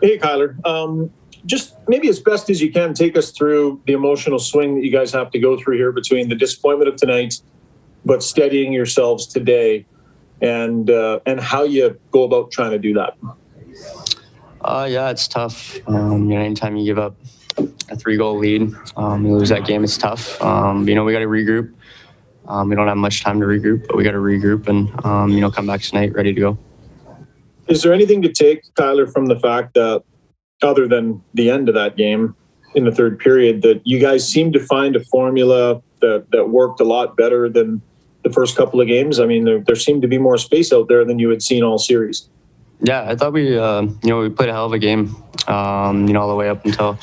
Hey, Kailer. Just maybe as best as you can, take us through the emotional swing that you guys have to go through here between the disappointment of tonight, but steadying yourselves today, and how you go about trying to do that. Yeah, it's tough. Anytime you give up a 3-goal lead, you lose that game, it's tough. We got to regroup. We don't have much time to regroup, but we got to regroup and, come back tonight ready to go. Is there anything to take, Kailer, from the fact that, other than the end of that game in the third period, that you guys seem to find a formula that worked a lot better than the first couple of games? I mean, there seemed to be more space out there than you had seen all series. Yeah, I thought we played a hell of a game, all the way up until,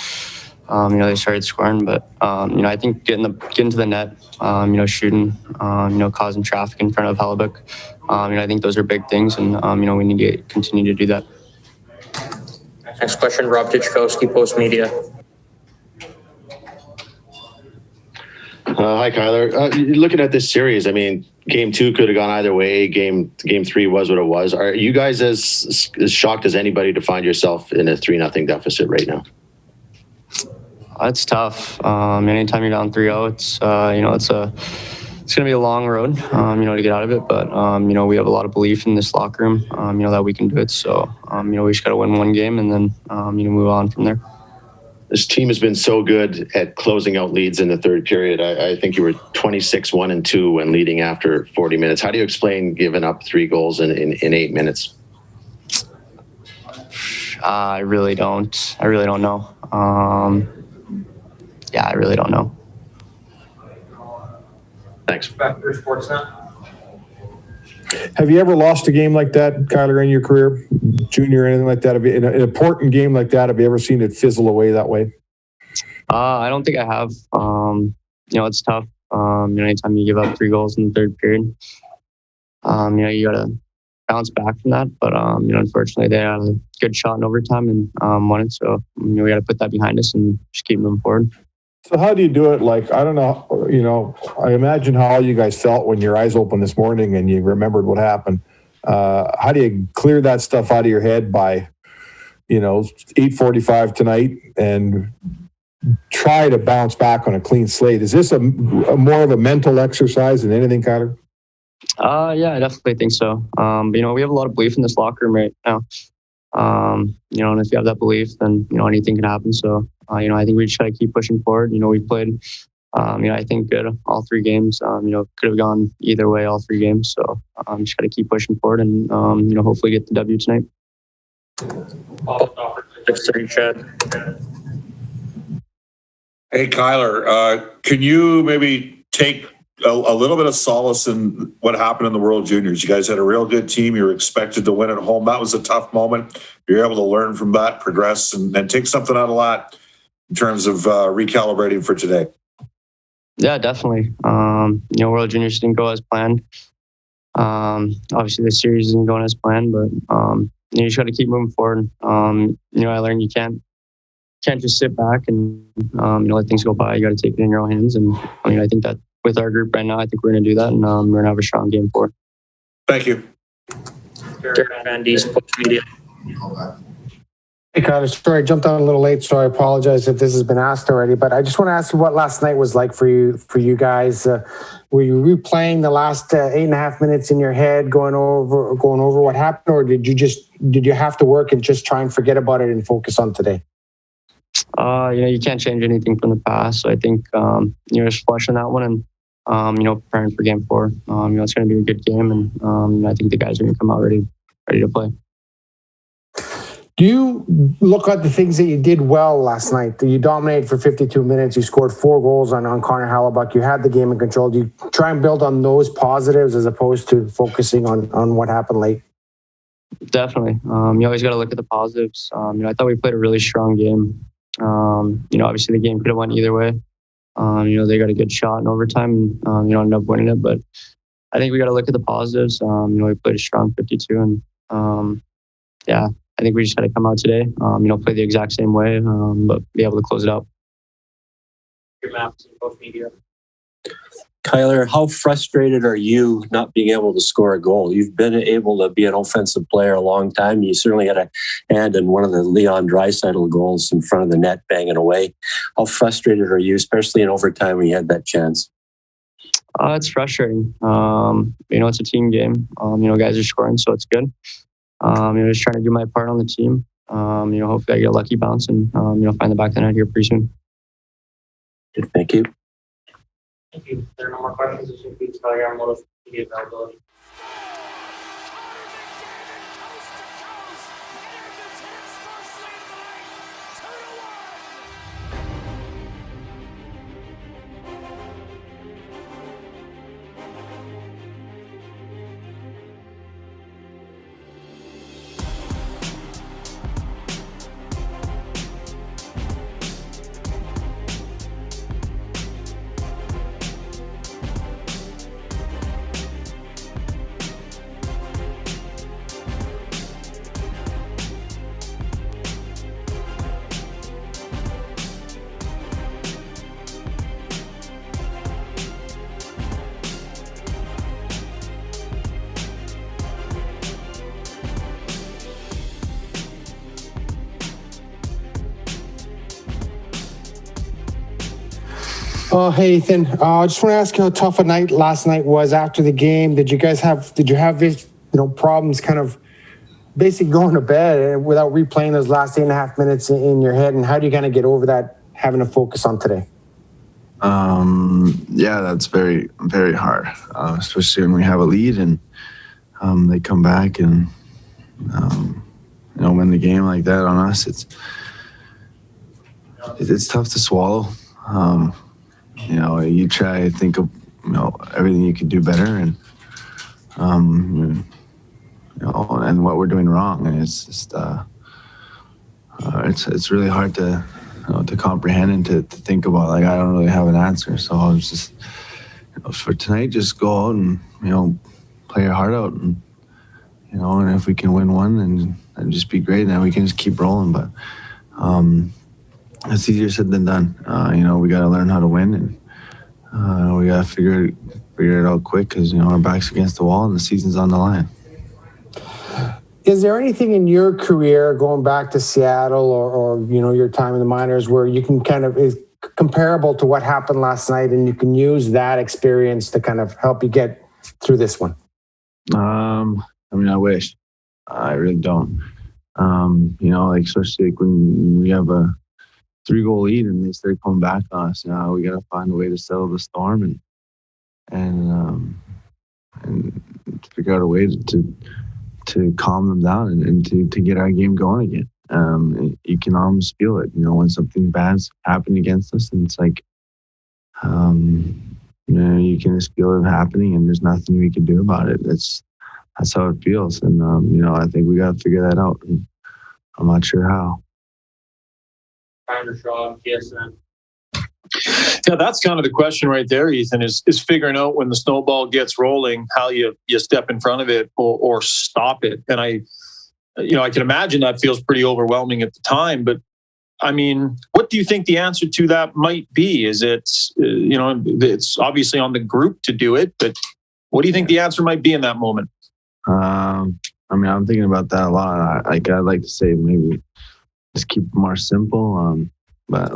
they started scoring. But, I think getting to the net, shooting, causing traffic in front of Hellebuck, I think those are big things, and, we need to continue to do that. Next question, Rob Tychkowski, Post Media. Hi, Kailer. Looking at this series, I mean, game 2 could have gone either way. Game 3 was what it was. Are you guys as shocked as anybody to find yourself in a 3-0 deficit right now? It's tough. Anytime you're down 3-0, it's going to be a long road, to get out of it. But, we have a lot of belief in this locker room, that we can do it. So, we just got to win one game and then, move on from there. This team has been so good at closing out leads in the third period. I think you were 26-1-2 when leading after 40 minutes. How do you explain giving up 3 goals in 8 minutes? I really don't know. I really don't know. Thanks. Back to sports now. Have you ever lost a game like that, Kailer, in your career, junior or anything like that? In an important game like that, have you ever seen it fizzle away that way? I don't think I have. It's tough. Anytime you give up 3 goals in the third period, you got to bounce back from that. But, unfortunately, they had a good shot in overtime and won it. So, we got to put that behind us and just keep moving forward. So how do you do it? Like, I don't know, I imagine how all you guys felt when your eyes opened this morning and you remembered what happened. How do you clear that stuff out of your head by, 8:45 tonight and try to bounce back on a clean slate? Is this a more of a mental exercise than anything, Kailer? Yeah, I definitely think so. But, we have a lot of belief in this locker room right now. And if you have that belief, then, anything can happen. So, I think we just got to keep pushing forward. We've played, I think good all 3 games. Could have gone either way all 3 games. So, just got to keep pushing forward and, hopefully get the W tonight. Hey, Kailer, can you maybe take a little bit of solace in what happened in the World Juniors? You guys had a real good team. You were expected to win at home. That was a tough moment. You're able to learn from that, progress, and take something out of that in terms of recalibrating for today. Yeah, definitely. World Juniors didn't go as planned. Obviously, the series isn't going as planned, but you just got to keep moving forward. I learned you can't just sit back and let things go by. You got to take it in your own hands. And I think that with our group right now, I think we're going to do that, and we're going to have a strong game for it. Thank you. Darren Van Dies, Post Media. Hey, Kailer, sorry, I jumped on a little late, so I apologize if this has been asked already. But I just want to ask you what last night was like for you guys. Were you replaying the last 8.5 minutes in your head, going over what happened, or did you have to work and just try and forget about it and focus on today? You can't change anything from the past. So I think just flushing that one and preparing for game 4. It's going to be a good game, and I think the guys are going to come out ready to play. Do you look at the things that you did well last night? You dominated for 52 minutes. You scored 4 goals on Connor Hellebuck. You had the game in control. Do you try and build on those positives as opposed to focusing on what happened late? Definitely. You always got to look at the positives. I thought we played a really strong game. Obviously the game could have went either way. They got a good shot in overtime and, ended up winning it. But I think we got to look at the positives. We played a strong 52 and, I think we just got to come out today, play the exact same way, but be able to close it out. Kailer, how frustrated are you not being able to score a goal? You've been able to be an offensive player a long time. You certainly had a hand in one of the Leon Draisaitl goals in front of the net, banging away. How frustrated are you, especially in overtime when you had that chance? It's frustrating. It's a team game. Guys are scoring, so it's good. Just trying to do my part on the team. Hopefully I get a lucky bounce and, find the back of the net here pretty soon. Good, thank you. Thank you. If there are no more questions, this concludes Kailer Yamamoto's media availability. Oh, hey, Ethan. I just want to ask you how tough a night last night was after the game. Did you have this, problems kind of basically going to bed without replaying those last 8.5 minutes in your head? And how do you kind of get over that, having to focus on today? Yeah, that's very, very hard, especially when we have a lead and they come back and, win the game like that on us. It's tough to swallow. You try to think of, everything you could do better and, and what we're doing wrong. And it's just, it's really hard to comprehend and to think about. Like, I don't really have an answer. So I was just, for tonight, just go out and, play your heart out and, and if we can win one and just be great, and then we can just keep rolling. But, it's easier said than done. We got to learn how to win, and we got to figure it out quick because our back's against the wall and the season's on the line. Is there anything in your career going back to Seattle or your time in the minors where you can kind of is comparable to what happened last night, and you can use that experience to kind of help you get through this one? I wish. I really don't. Especially when we have a 3-goal lead and they start coming back on us. We got to find a way to settle the storm and figure out a way to calm them down and to get our game going again. You can almost feel it, when something bad's happened against us, and it's like, you can just feel it happening, and there's nothing we can do about it. That's how it feels, and I think we got to figure that out. And I'm not sure how. Yeah, that's kind of the question right there, Ethan, is figuring out when the snowball gets rolling, how you step in front of it or stop it. And I can imagine that feels pretty overwhelming at the time, but I mean, what do you think the answer to that might be? Is it, it's obviously on the group to do it, but what do you think the answer might be in that moment? I'm thinking about that a lot. I'd like to say maybe just keep it more simple. But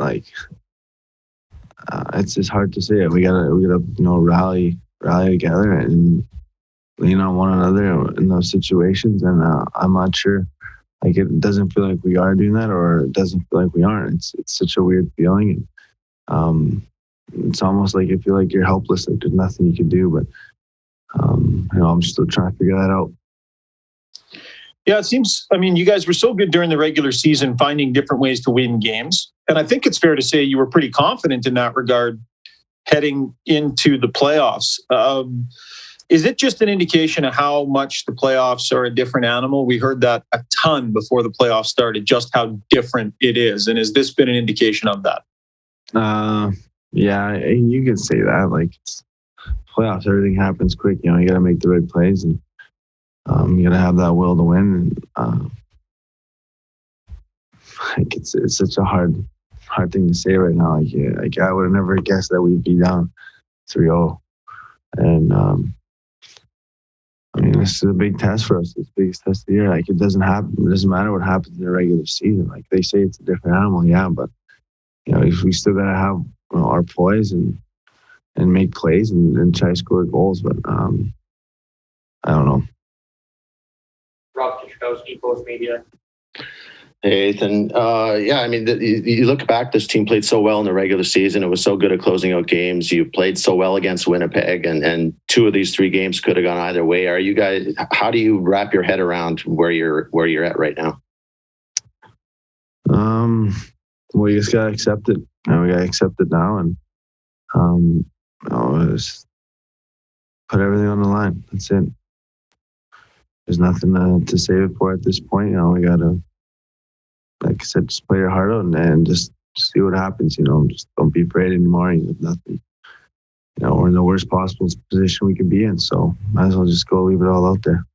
it's just hard to say it. We gotta rally together and lean on one another in those situations. And I'm not sure. It doesn't feel like we are doing that, or it doesn't feel like we aren't. It's such a weird feeling. And, it's almost like you feel like you're helpless. Like there's nothing you can do. But I'm still trying to figure that out. Yeah, it seems, you guys were so good during the regular season, finding different ways to win games. And I think it's fair to say you were pretty confident in that regard heading into the playoffs. Is it just an indication of how much the playoffs are a different animal? We heard that a ton before the playoffs started, just how different it is. And has this been an indication of that? Yeah, you could say that. It's playoffs, everything happens quick. You got to make the right plays, and you got to have that will to win. And it's such a hard thing to say right now. I would have never guessed that we'd be down 3-0 And I mean, this is a big test for us. It's the biggest test of the year. Like, it doesn't happen. It doesn't matter what happens in the regular season. Like, they say it's a different animal, yeah, but we still gotta have our poise and make plays and try to score goals. But I don't know. Rob Kichkowski, Post Media. Hey, Ethan. Yeah, I mean, you look back, this team played so well in the regular season. It was so good at closing out games. You played so well against Winnipeg, and 2 of these 3 games could have gone either way. Are you guys? How do you wrap your head around where you're at right now? Well, you just gotta accept it. We gotta accept it now, and just put everything on the line. That's it. There's nothing to save it for at this point. We gotta, like I said, just play your heart out and just see what happens. Just don't be afraid anymore. Nothing. We're in the worst possible position we can be in, so might as well just go leave it all out there.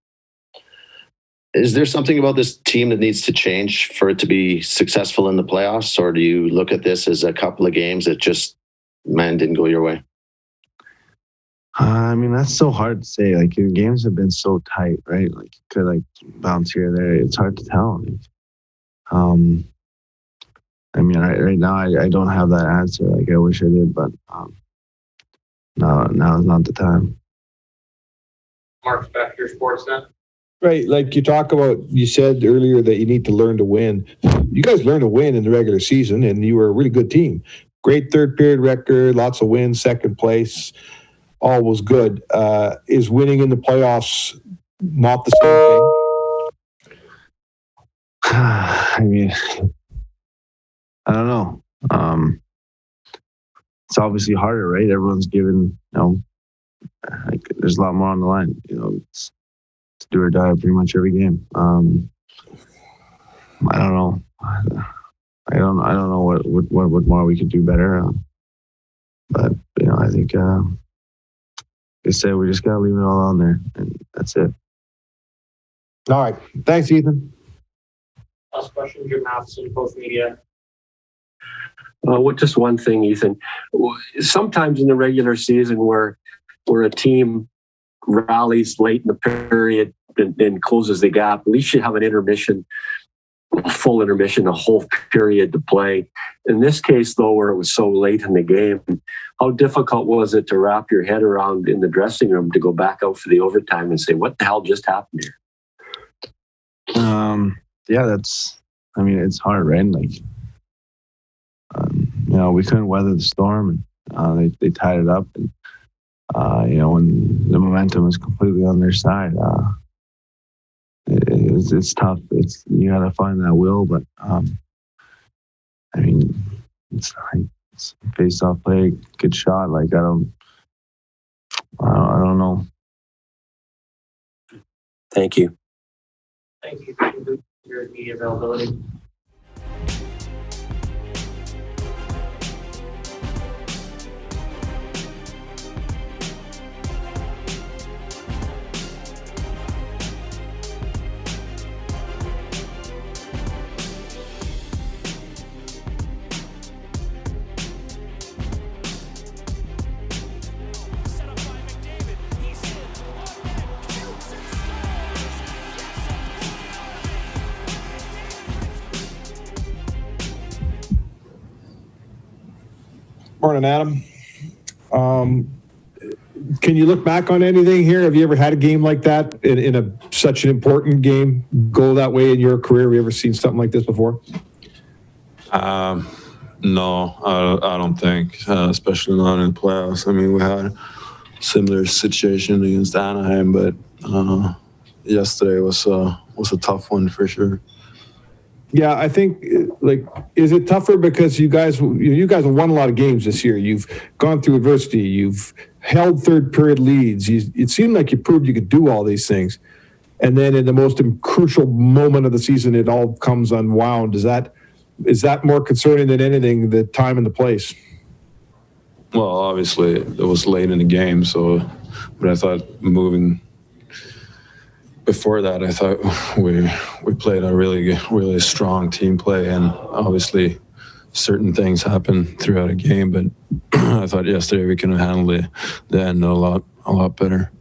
Is there something about this team that needs to change for it to be successful in the playoffs, or do you look at this as a couple of games that just, didn't go your way? I mean, that's so hard to say. Like, your games have been so tight, right? Like, you could bounce here or there. It's hard to tell. I mean, right now I don't have that answer. Like, I wish I did, but now is not the time. Mark Spector, Sportsnet. Right, like you said earlier that you need to learn to win. You guys learned to win in the regular season, and you were a really good team. Great third period record, lots of wins, second place, all was good. Is winning in the playoffs not the same thing? I mean, I don't know. It's obviously harder, right? Everyone's given, there's a lot more on the line. It's do or die pretty much every game. I don't know. I don't know what more we could do better. But I think they say we just gotta leave it all on there, and that's it. All right. Thanks, Ethan. Last question, Jim Matheson, Post Media. Just one thing, Ethan. Sometimes in the regular season where a team rallies late in the period and closes the gap, at least you have an intermission, a full intermission, a whole period to play. In this case, though, where it was so late in the game, how difficult was it to wrap your head around in the dressing room to go back out for the overtime and say, what the hell just happened here? Yeah, it's hard, right? Like, we couldn't weather the storm, and they tied it up, and when the momentum is completely on their side, it's tough. You got to find that will, but I mean, it's face-off play, good shot. Like, I don't know. Thank you. Thank you. Your media availability. Morning, Adam. Can you look back on anything here? Have you ever had a game like that in such an important game go that way in your career? Have you ever seen something like this before? No, I don't think, especially not in the playoffs. I mean, we had a similar situation against Anaheim, but yesterday was a tough one for sure. Yeah, I think, is it tougher because you guys have won a lot of games this year. You've gone through adversity. You've held third period leads. It seemed like you proved you could do all these things. And then in the most crucial moment of the season, it all comes unwound. Is that more concerning than anything, the time and the place? Well, obviously, it was late in the game, but I thought moving before that, I thought we played a really strong team play, and obviously certain things happen throughout a game, but I thought yesterday we could have handled the end a lot better.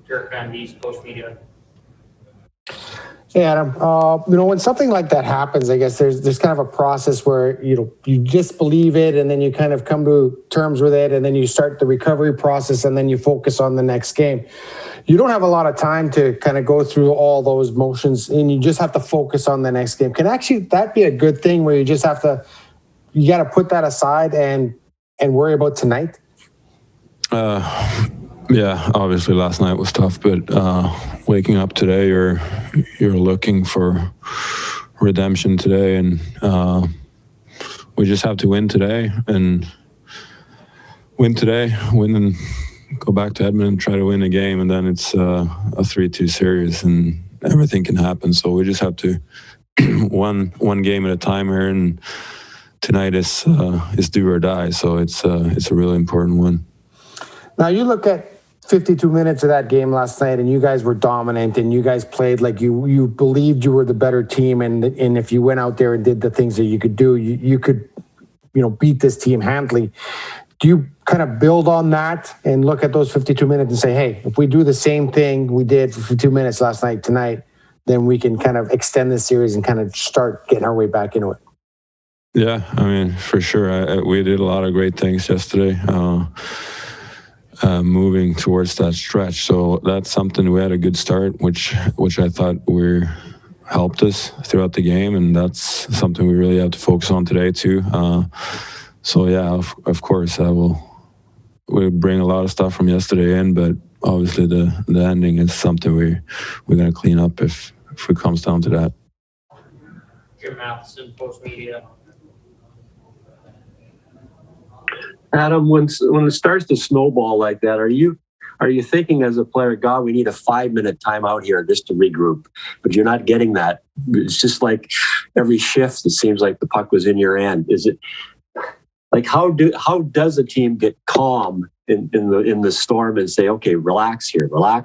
Derek Van Diest, Post Media. Hey, Adam. When something like that happens, I guess there's kind of a process where, you disbelieve it and then you kind of come to terms with it and then you start the recovery process and then you focus on the next game. You don't have a lot of time to kind of go through all those motions and you just have to focus on the next game. Can actually that be a good thing where you just have to, you got to put that aside and worry about tonight? Yeah, obviously last night was tough, but waking up today, you're looking for redemption today, and we just have to win today and go back to Edmonton and try to win a game, and then it's a 3-2 series, and everything can happen. So we just have to one game at a time here, and tonight is do or die. So it's a really important one. Now you look at 52 minutes of that game last night, and you guys were dominant, and you guys played like you believed you were the better team, and if you went out there and did the things that you could do, you could, beat this team handily. Do you kind of build on that and look at those 52 minutes and say, hey, if we do the same thing we did for 52 minutes last night tonight, then we can kind of extend this series and kind of start getting our way back into it? Yeah, I mean, for sure. We did a lot of great things yesterday. Moving towards that stretch, so that's something we had a good start, which I thought helped us throughout the game, and that's something we really have to focus on today too. So yeah, of course, we bring a lot of stuff from yesterday in, but obviously the ending is something we're going to clean up if it comes down to that. Jim Matheson, Post Media. Adam, when it starts to snowball like that, are you thinking as a player, God, we need a 5-minute timeout here just to regroup? But you're not getting that. It's just like every shift, it seems like the puck was in your end. Is it like how does a team get calm in the storm and say, okay, relax here, or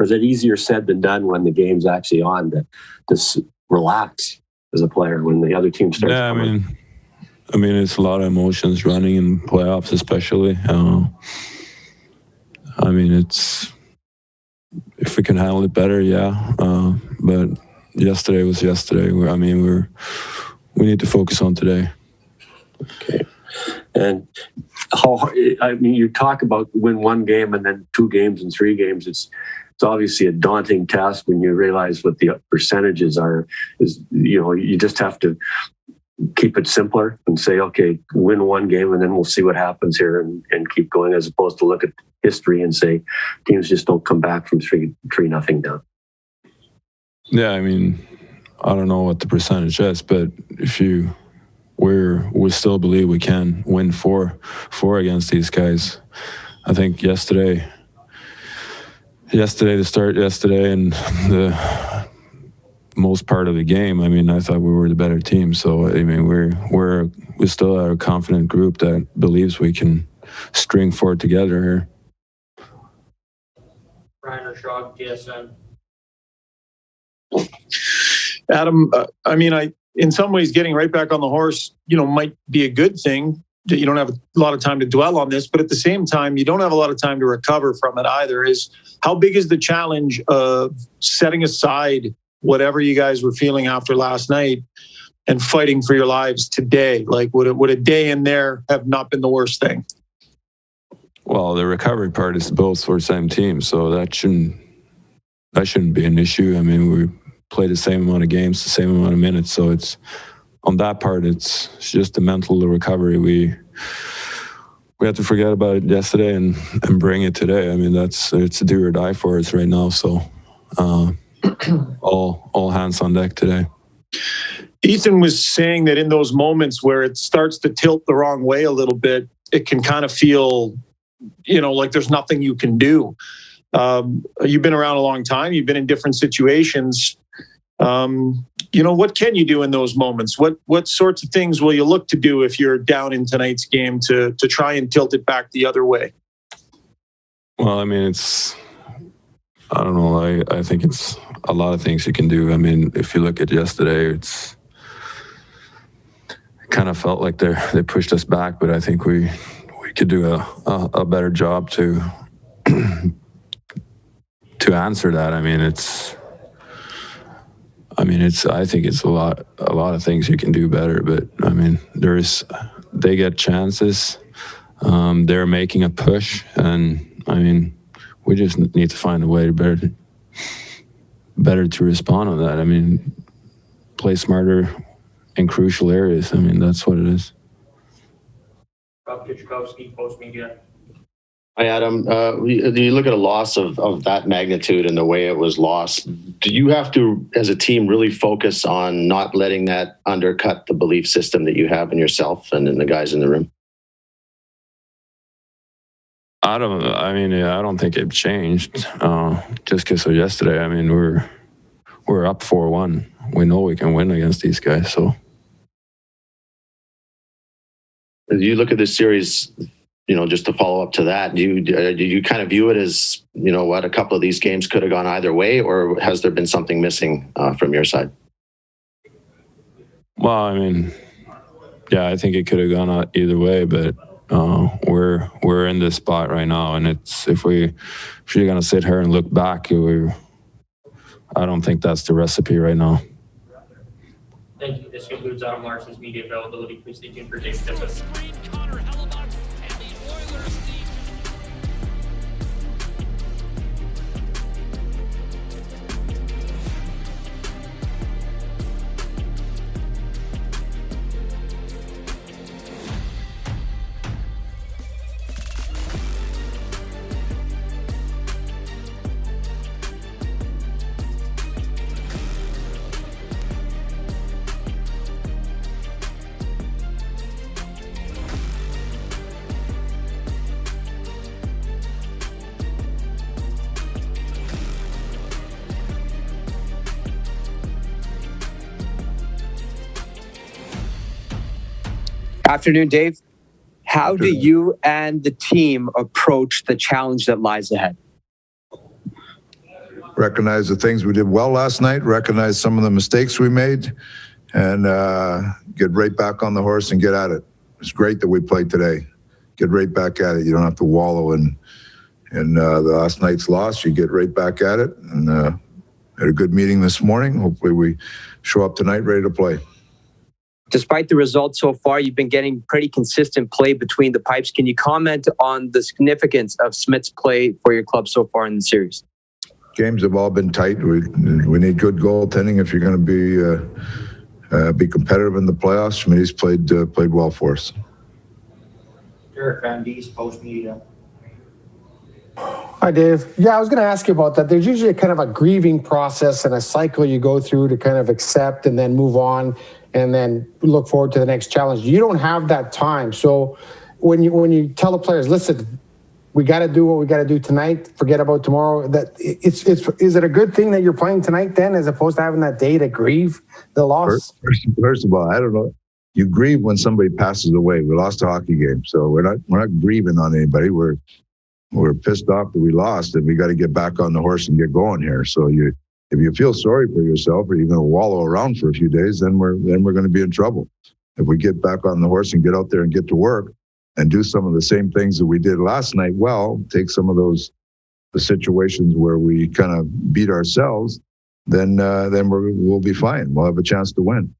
is it easier said than done when the game's actually on to relax as a player when the other team starts? Yeah, I mean, it's a lot of emotions running in playoffs, especially. It's if we can handle it better, yeah. But yesterday was yesterday. We need to focus on today. Okay. And you talk about win one game and then 2 games and 3 games. It's obviously a daunting task when you realize what the percentages are. You just have to keep it simpler and say, okay, win 1 game and then we'll see what happens here and keep going, as opposed to look at history and say teams just don't come back from 3-0 down. Yeah, I don't know what the percentage is, but we still believe we can win 4 against these guys. I think yesterday to start yesterday and the most part of the game, I thought we were the better team. So we still are a confident group that believes we can string 4 together here. Ryan Rashog, TSN. Adam, in some ways, getting right back on the horse, might be a good thing. You don't have a lot of time to dwell on this, but at the same time, you don't have a lot of time to recover from it either. How big is the challenge of setting aside whatever you guys were feeling after last night and fighting for your lives today? Like, would a day in there have not been the worst thing? Well, the recovery part is both for the same team, so that shouldn't be an issue. We play the same amount of games, the same amount of minutes, so it's on that part. It's just the mental recovery. We have to forget about it yesterday and bring it today. It's a do or die for us right now. So all hands on deck today. Ethan was saying that in those moments where it starts to tilt the wrong way a little bit, it can kind of feel, like there's nothing you can do. You've been around a long time. You've been in different situations. What can you do in those moments? What sorts of things will you look to do if you're down in tonight's game to try and tilt it back the other way? Well, I don't know. I think it's a lot of things you can do. If you look at yesterday, kind of felt like they pushed us back, but I think we could do a better job to answer that. I think it's a lot of things you can do better, but I mean, they get chances. They're making a push, and I mean, we just need to find a way to better to respond on that. I mean, play smarter in crucial areas. I mean, that's what it is. Rob Kichikowski, Post Media. Hi, Adam. You look at a loss of that magnitude and the way it was lost. Do you have to, as a team, really focus on not letting that undercut the belief system that you have in yourself and in the guys in the room? I don't think it changed just because of yesterday. I mean, we're up 4-1. We know we can win against these guys. So, you look at this series, just to follow up to that, do you kind of view it as, a couple of these games could have gone either way, or has there been something missing from your side? Well, I mean, yeah, I think it could have gone either way, but we're in this spot right now, and it's if you're gonna sit here and look back, I don't think that's the recipe right now. Thank you. This concludes Adam Larsson's media availability. Please stay tuned for Dave Tippett. Afternoon, Dave. How do you and the team approach the challenge that lies ahead? Recognize the things we did well last night, recognize some of the mistakes we made, and get right back on the horse and get at it. It's great that we played today. Get right back at it. You don't have to wallow in the last night's loss. You get right back at it, and had a good meeting this morning. Hopefully we show up tonight ready to play. Despite the results so far, you've been getting pretty consistent play between the pipes. Can you comment on the significance of Smith's play for your club so far in the series? Games have all been tight. We need good goaltending if you're going to be competitive in the playoffs. Schmitty's played well for us. Derek Van Dies, Post Media. Hi, Dave. Yeah, I was going to ask you about that. There's usually a kind of a grieving process and a cycle you go through to kind of accept and then move on and then look forward to the next challenge. You don't have that time. So when you tell the players, listen, we got to do what we got to do tonight, forget about tomorrow, is it a good thing that you're playing tonight then, as opposed to having that day to grieve the loss? First of all, I don't know. You grieve when somebody passes away. We lost a hockey game, so we're not grieving on anybody. We're pissed off that we lost, and we got to get back on the horse and get going here. So if you feel sorry for yourself, or you're going to wallow around for a few days, then we're going to be in trouble. If we get back on the horse and get out there and get to work and do some of the same things that we did last night, well, take some of the situations where we kind of beat ourselves, then we'll be fine. We'll have a chance to win.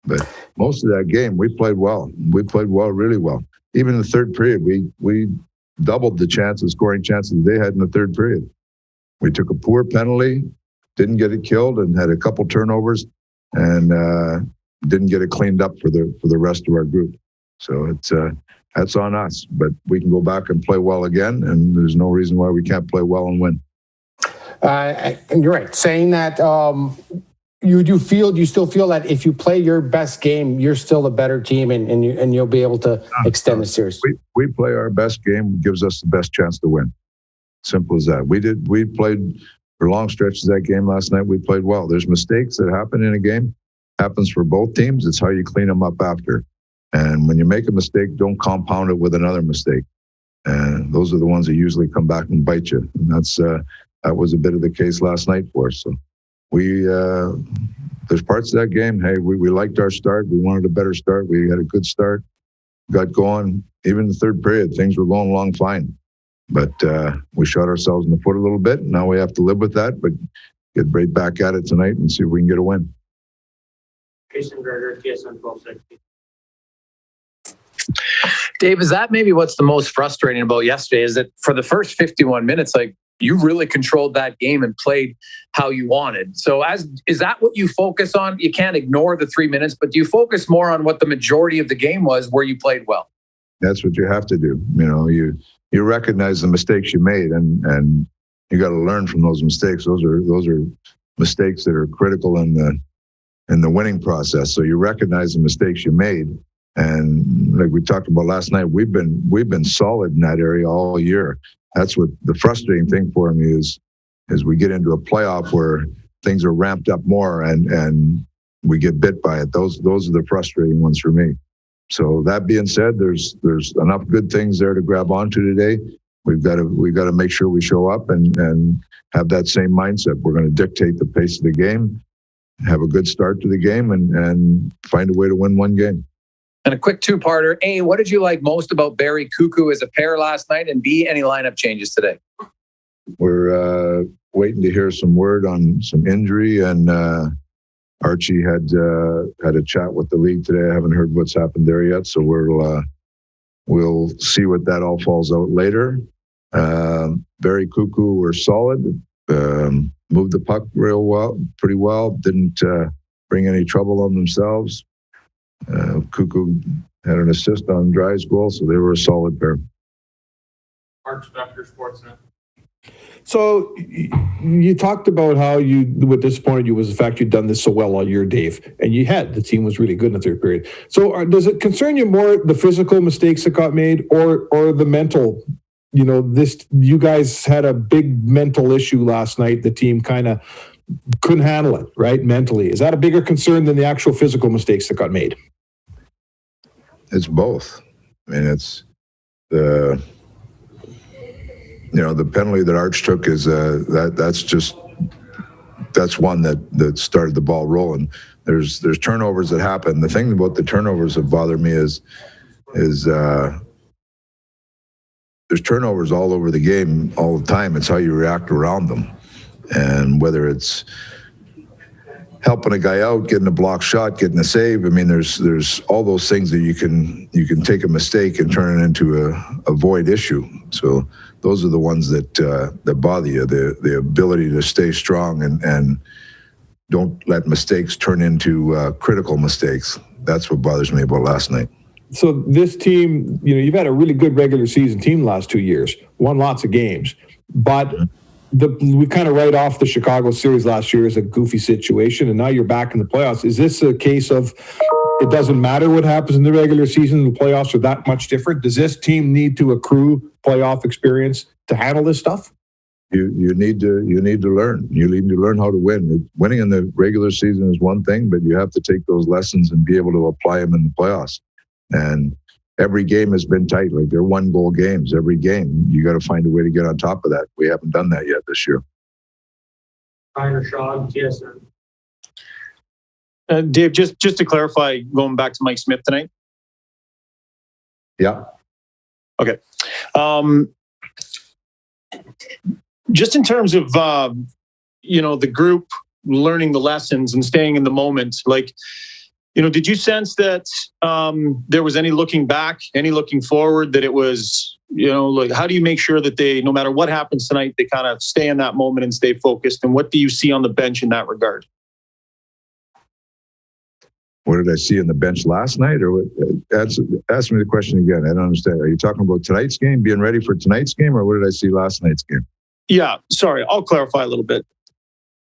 But most of that game, we played well. We played well, really well. Even in the third period, we doubled the scoring chances they had in the third period. We took a poor penalty, didn't get it killed, and had a couple turnovers, and didn't get it cleaned up for the rest of our group. So that's on us. But we can go back and play well again, and there's no reason why we can't play well and win. And you're right, saying that you still feel that if you play your best game, you're still a better team, and you'll be able to extend the series. We play our best game, gives us the best chance to win. Simple as that. We played for long stretches of that game last night. We played well. There's mistakes that happen in a game. Happens for both teams. It's how you clean them up after. And when you make a mistake, don't compound it with another mistake. And those are the ones that usually come back and bite you. And that was a bit of the case last night for us. So there's parts of that game. Hey, we liked our start. We wanted a better start. We had a good start, got going. Even the third period, things were going along fine. But we shot ourselves in the foot a little bit. Now we have to live with that, but get right back at it tonight and see if we can get a win. Jason Gregor, TSN 1260. Dave, is that maybe what's the most frustrating about yesterday is that for the first 51 minutes, like you really controlled that game and played how you wanted. So is that what you focus on? You can't ignore the 3 minutes, but do you focus more on what the majority of the game was where you played well? That's what you have to do. You recognize the mistakes you made and you got to learn from those mistakes. Those are mistakes that are critical in the winning process. So you recognize the mistakes you made. And like we talked about last night, we've been solid in that area all year. That's what the frustrating thing for me is we get into a playoff where things are ramped up more and we get bit by it. Those are the frustrating ones for me. So that being said, there's enough good things there to grab onto today. We've got to make sure we show up and have that same mindset. We're going to dictate the pace of the game, have a good start to the game, and find a way to win one game. And a quick two-parter. A, what did you like most about Barry Cuckoo as a pair last night? And B, any lineup changes today? We're waiting to hear some word on some injury, and Archie had a chat with the league today. I haven't heard what's happened there yet, so we'll see what that all falls out later. Barry Cuckoo were solid, moved the puck pretty well, didn't bring any trouble on themselves. Cuckoo had an assist on Dry's goal, so they were a solid pair. Mark Spector, Sportsnet. So you talked about how what disappointed you was the fact you'd done this so well all year, Dave, and the team was really good in the third period. So does it concern you more the physical mistakes that got made or the mental? You guys had a big mental issue last night. The team kind of couldn't handle it, right? Mentally. Is that a bigger concern than the actual physical mistakes that got made? It's both. I mean, it's the penalty that Arch took is that's one that started the ball rolling. There's turnovers that happen. The thing about the turnovers that bother me is there's turnovers all over the game all the time. It's how you react around them. And whether it's helping a guy out, getting a block shot, getting a save, I mean, there's all those things that you can take a mistake and turn it into a void issue. So those are the ones that bother you, the ability to stay strong and don't let mistakes turn into critical mistakes. That's what bothers me about last night. So this team, you've had a really good regular season team the last 2 years, won lots of games, but we kind of write off the Chicago series last year as a goofy situation, and now you're back in the playoffs. Is this a case of it doesn't matter what happens in the regular season, the playoffs are that much different? Does this team need to accrue playoff experience to handle this stuff? You need to learn. You need to learn how to win. Winning in the regular season is one thing, but you have to take those lessons and be able to apply them in the playoffs. And every game has been tight. Like they're 1-goal games. Every game, you got to find a way to get on top of that. We haven't done that yet this year. Kailer Yamamoto, TSN. Dave, just to clarify, going back to Mike Smith tonight. Yeah. Okay. Just in terms of the group learning the lessons and staying in the moment, did you sense that there was any looking back, any looking forward, that it was, how do you make sure that they, no matter what happens tonight, they kind of stay in that moment and stay focused? And what do you see on the bench in that regard? What did I see on the bench last night? Or what? Ask me the question again. I don't understand. Are you talking about tonight's game, being ready for tonight's game, or what did I see last night's game? Yeah, sorry. I'll clarify a little bit.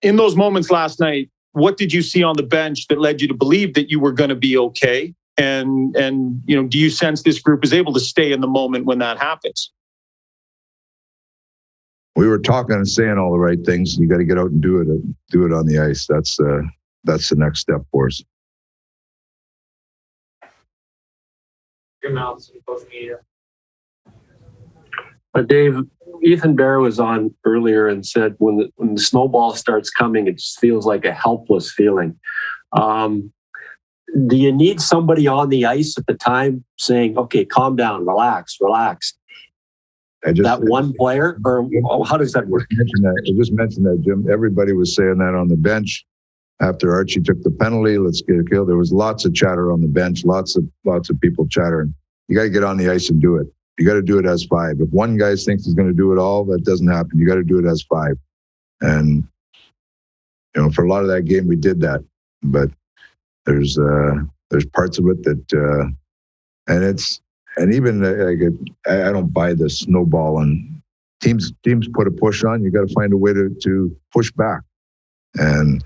In those moments last night, what did you see on the bench that led you to believe that you were going to be okay? And do you sense this group is able to stay in the moment when that happens? We were talking and saying all the right things. You got to get out and do it on the ice. That's the next step for us. Your mouths and social media. But Dave, Ethan Bear was on earlier and said when the snowball starts coming, it just feels like a helpless feeling. Do you need somebody on the ice at the time saying, okay, calm down, relax? That one player, or how does that work? I just mentioned that, Jim. Everybody was saying that on the bench after Archie took the penalty. Let's get a kill. There was lots of chatter on the bench, lots of people chattering. You got to get on the ice and do it. You got to do it as five. If one guy thinks he's going to do it all, that doesn't happen. You got to do it as five. And for a lot of that game, we did that. But there's parts of it that, and even I don't buy the snowball. And teams put a push on. You got to find a way to push back and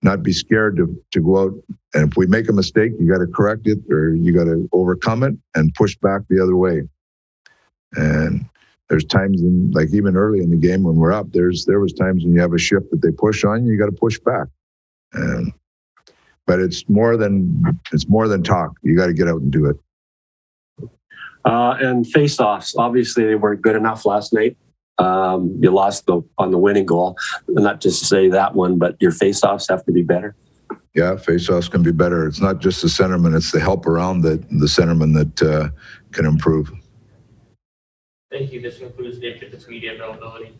not be scared to go out. And if we make a mistake, you got to correct it, or you got to overcome it and push back the other way. And there's times even early in the game when we're up, there was times when you have a shift that they push on you got to push back. But it's more than talk. You got to get out and do it. And face-offs, obviously they weren't good enough last night. You lost on the winning goal. Not just to say that one, but your face-offs have to be better. Yeah, face-offs can be better. It's not just the centerman; it's the help around the centerman that can improve. Thank you. This concludes Dave Tippett's media availability.